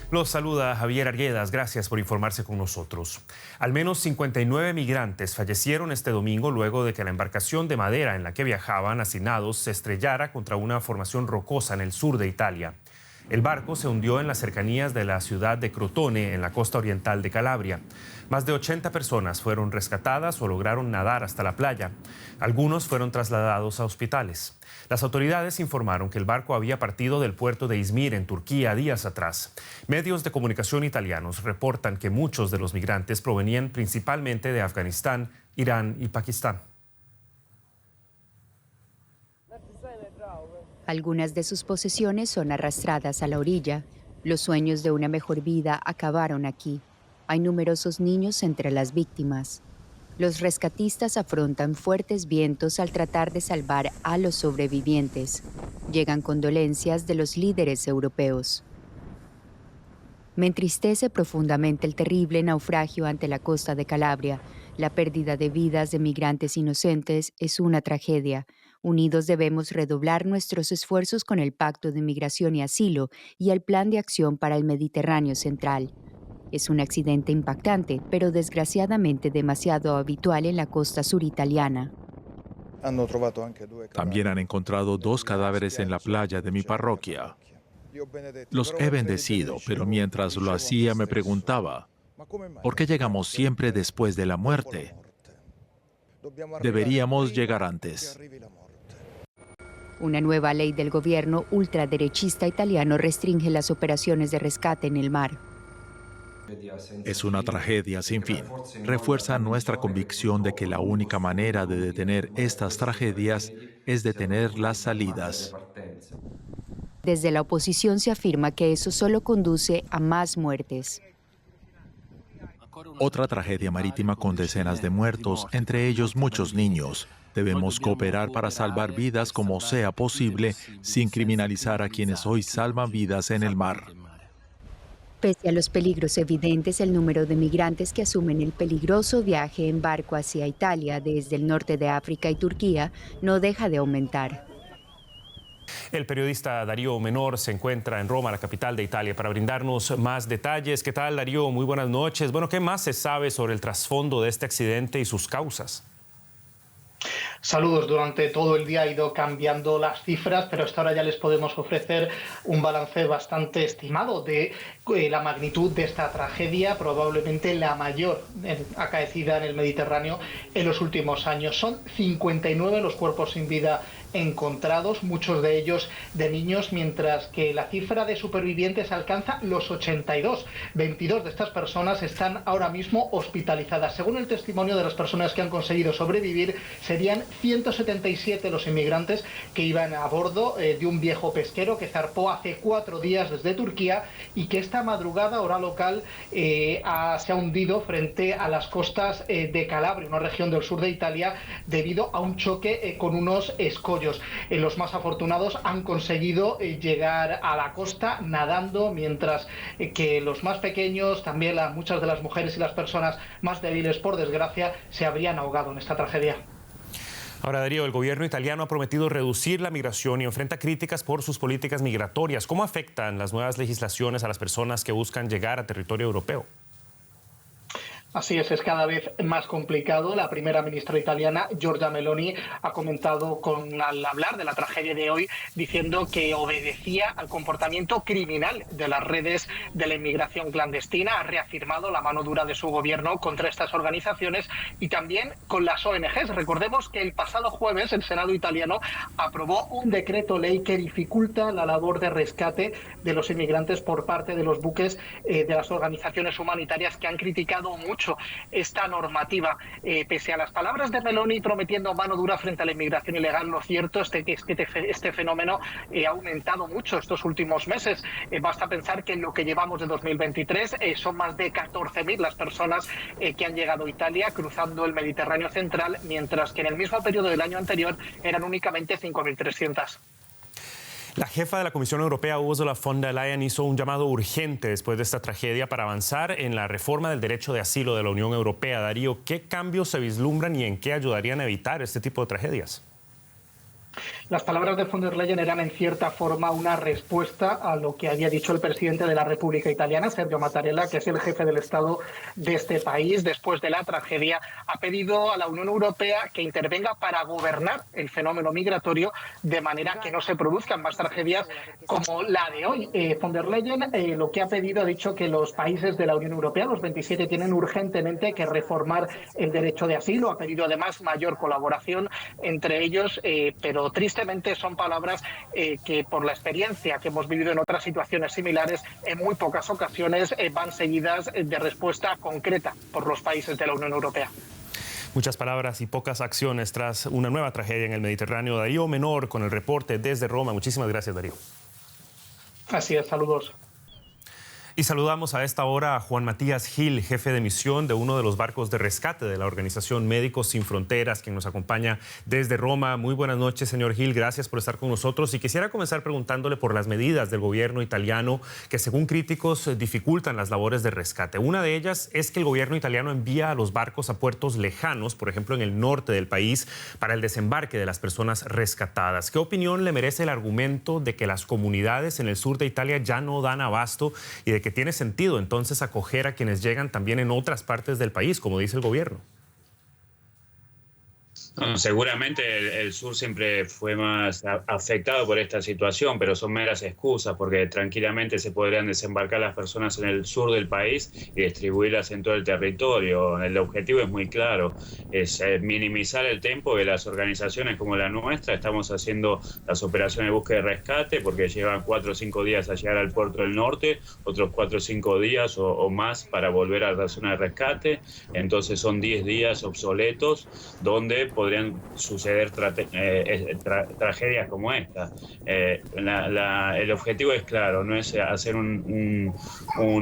Los saluda Javier Arguedas, gracias por informarse con nosotros. Al menos 59 migrantes fallecieron este domingo luego de que la embarcación de madera en la que viajaban hacinados se estrellara contra una formación rocosa en el sur de Italia. El barco se hundió en las cercanías de la ciudad de Crotone, en la costa oriental de Calabria. Más de 80 personas fueron rescatadas o lograron nadar hasta la playa. Algunos fueron trasladados a hospitales. Las autoridades informaron que el barco había partido del puerto de Izmir, en Turquía, días atrás. Medios de comunicación italianos reportan que muchos de los migrantes provenían principalmente de Afganistán, Irán y Pakistán. Algunas de sus posesiones son arrastradas a la orilla. Los sueños de una mejor vida acabaron aquí. Hay numerosos niños entre las víctimas. Los rescatistas afrontan fuertes vientos al tratar de salvar a los sobrevivientes. Llegan condolencias de los líderes europeos. Me entristece profundamente el terrible naufragio ante la costa de Calabria. La pérdida de vidas de migrantes inocentes es una tragedia. Unidos debemos redoblar nuestros esfuerzos con el Pacto de Migración y Asilo y el Plan de Acción para el Mediterráneo Central. Es un accidente impactante, pero desgraciadamente demasiado habitual en la costa sur italiana. También han encontrado 2 cadáveres en la playa de mi parroquia. Los he bendecido, pero mientras lo hacía me preguntaba, ¿por qué llegamos siempre después de la muerte? Deberíamos llegar antes. Una nueva ley del gobierno ultraderechista italiano restringe las operaciones de rescate en el mar. Es una tragedia sin fin. Refuerza nuestra convicción de que la única manera de detener estas tragedias es detener las salidas. Desde la oposición se afirma que eso solo conduce a más muertes. Otra tragedia marítima con decenas de muertos, entre ellos muchos niños. Debemos cooperar para salvar vidas como sea posible, sin criminalizar a quienes hoy salvan vidas en el mar. Pese a los peligros evidentes, el número de migrantes que asumen el peligroso viaje en barco hacia Italia desde el norte de África y Turquía no deja de aumentar. El periodista Darío Menor se encuentra en Roma, la capital de Italia, para brindarnos más detalles. ¿Qué tal, Darío? Muy buenas noches. Bueno, ¿qué más se sabe sobre el trasfondo de este accidente y sus causas? Saludos. Durante todo el día ha ido cambiando las cifras, pero hasta ahora ya les podemos ofrecer un balance bastante estimado de la magnitud de esta tragedia, probablemente la mayor acaecida en el Mediterráneo en los últimos años. Son 59 los cuerpos sin vida encontrados, muchos de ellos de niños, mientras que la cifra de supervivientes alcanza los 82. 22 de estas personas están ahora mismo hospitalizadas. Según el testimonio de las personas que han conseguido sobrevivir, serían 177 los inmigrantes que iban a bordo de un viejo pesquero que zarpó hace 4 días desde Turquía y que esta madrugada, hora local, se ha hundido frente a las costas de Calabria, una región del sur de Italia, debido a un choque con unos escollos. Los más afortunados han conseguido llegar a la costa nadando, mientras que los más pequeños, también muchas de las mujeres y las personas más débiles, por desgracia, se habrían ahogado en esta tragedia. Ahora, Darío, el gobierno italiano ha prometido reducir la migración y enfrenta críticas por sus políticas migratorias. ¿Cómo afectan las nuevas legislaciones a las personas que buscan llegar a territorio europeo? Así es cada vez más complicado. La primera ministra italiana, Giorgia Meloni, ha comentado al hablar de la tragedia de hoy, diciendo que obedecía al comportamiento criminal de las redes de la inmigración clandestina. Ha reafirmado la mano dura de su gobierno contra estas organizaciones y también con las ONGs. Recordemos que el pasado jueves el Senado italiano aprobó un decreto ley que dificulta la labor de rescate de los inmigrantes por parte de los buques de las organizaciones humanitarias, que han criticado mucho esta normativa. Pese a las palabras de Meloni prometiendo mano dura frente a la inmigración ilegal, lo cierto es que este fenómeno ha aumentado mucho estos últimos meses. Basta pensar que en lo que llevamos de 2023 son más de 14.000 las personas que han llegado a Italia cruzando el Mediterráneo central, mientras que en el mismo periodo del año anterior eran únicamente 5.300. La jefa de la Comisión Europea, Ursula von der Leyen, hizo un llamado urgente después de esta tragedia para avanzar en la reforma del derecho de asilo de la Unión Europea. Darío, ¿qué cambios se vislumbran y en qué ayudarían a evitar este tipo de tragedias? Las palabras de von der Leyen eran en cierta forma una respuesta a lo que había dicho el presidente de la República Italiana, Sergio Mattarella, que es el jefe del Estado de este país. Después de la tragedia, ha pedido a la Unión Europea que intervenga para gobernar el fenómeno migratorio de manera que no se produzcan más tragedias como la de hoy. Von der Leyen lo que ha pedido, ha dicho que los países de la Unión Europea, los 27, tienen urgentemente que reformar el derecho de asilo. Ha pedido además mayor colaboración entre ellos, pero tristemente son palabras que por la experiencia que hemos vivido en otras situaciones similares, en muy pocas ocasiones van seguidas de respuesta concreta por los países de la Unión Europea. Muchas palabras y pocas acciones tras una nueva tragedia en el Mediterráneo. Darío Menor con el reporte desde Roma. Muchísimas gracias, Darío. Así es, saludos. Y saludamos a esta hora a Juan Matías Gil, jefe de misión de uno de los barcos de rescate de la organización Médicos Sin Fronteras, quien nos acompaña desde Roma. Muy buenas noches, señor Gil. Gracias por estar con nosotros. Y quisiera comenzar preguntándole por las medidas del gobierno italiano que, según críticos, dificultan las labores de rescate. Una de ellas es que el gobierno italiano envía a los barcos a puertos lejanos, por ejemplo, en el norte del país, para el desembarque de las personas rescatadas. ¿Qué opinión le merece el argumento de que las comunidades en el sur de Italia ya no dan abasto y de que tiene sentido entonces acoger a quienes llegan también en otras partes del país, como dice el gobierno? No, seguramente el sur siempre fue más afectado por esta situación, pero son meras excusas porque tranquilamente se podrían desembarcar las personas en el sur del país y distribuirlas en todo el territorio. El objetivo es muy claro, es minimizar el tiempo que las organizaciones como la nuestra estamos haciendo las operaciones de búsqueda y rescate, porque llevan 4 o 5 días a llegar al puerto del norte, otros 4 o 5 días o más para volver a la zona de rescate. Entonces son 10 días obsoletos donde podrían suceder tragedias como esta. El objetivo es claro, no es hacer un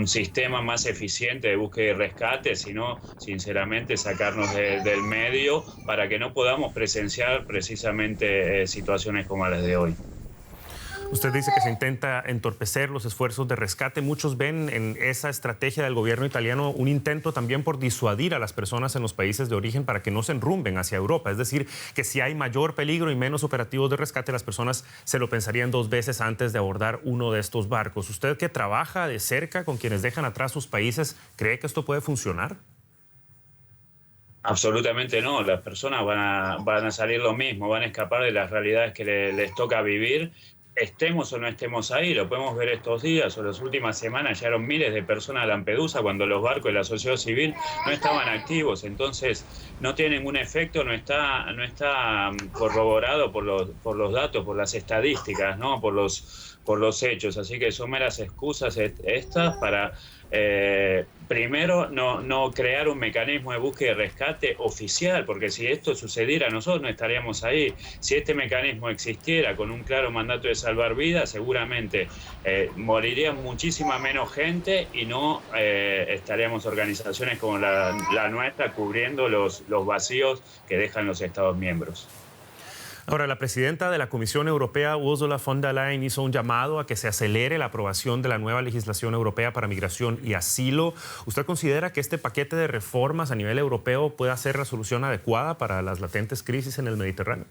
sistema más eficiente de búsqueda y rescate, sino sinceramente sacarnos del medio para que no podamos presenciar precisamente situaciones como las de hoy. Usted dice que se intenta entorpecer los esfuerzos de rescate. Muchos ven en esa estrategia del gobierno italiano un intento también por disuadir a las personas en los países de origen para que no se enrumben hacia Europa. Es decir, que si hay mayor peligro y menos operativos de rescate, las personas se lo pensarían 2 veces antes de abordar uno de estos barcos. ¿Usted, que trabaja de cerca con quienes dejan atrás sus países, cree que esto puede funcionar? Absolutamente no. Las personas van a salir lo mismo, van a escapar de las realidades que les toca vivir. Estemos o no estemos ahí, lo podemos ver estos días o las últimas semanas, llegaron miles de personas a Lampedusa cuando los barcos de la sociedad civil no estaban activos. Entonces no tiene ningún efecto, no está corroborado por los datos, por las estadísticas, ¿no? por los hechos. Así que son meras excusas estas para primero no crear un mecanismo de búsqueda y rescate oficial, porque si esto sucediera nosotros no estaríamos ahí. Si este mecanismo existiera con un claro mandato de salvar vidas, seguramente moriría muchísima menos gente y no estaríamos organizaciones como la nuestra cubriendo los vacíos que dejan los Estados miembros. Ahora, la presidenta de la Comisión Europea, Ursula von der Leyen, hizo un llamado a que se acelere la aprobación de la nueva legislación europea para migración y asilo. ¿Usted considera que este paquete de reformas a nivel europeo pueda ser la solución adecuada para las latentes crisis en el Mediterráneo?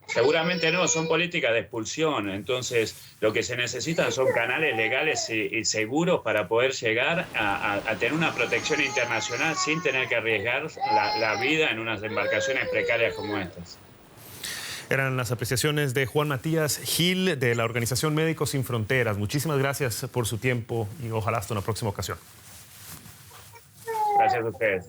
Seguramente no, son políticas de expulsión. Entonces, lo que se necesitan son canales legales y seguros para poder llegar a tener una protección internacional sin tener que arriesgar la vida en unas embarcaciones precarias como estas. Eran las apreciaciones de Juan Matías Gil, de la organización Médicos Sin Fronteras. Muchísimas gracias por su tiempo y ojalá hasta una próxima ocasión. Gracias a ustedes.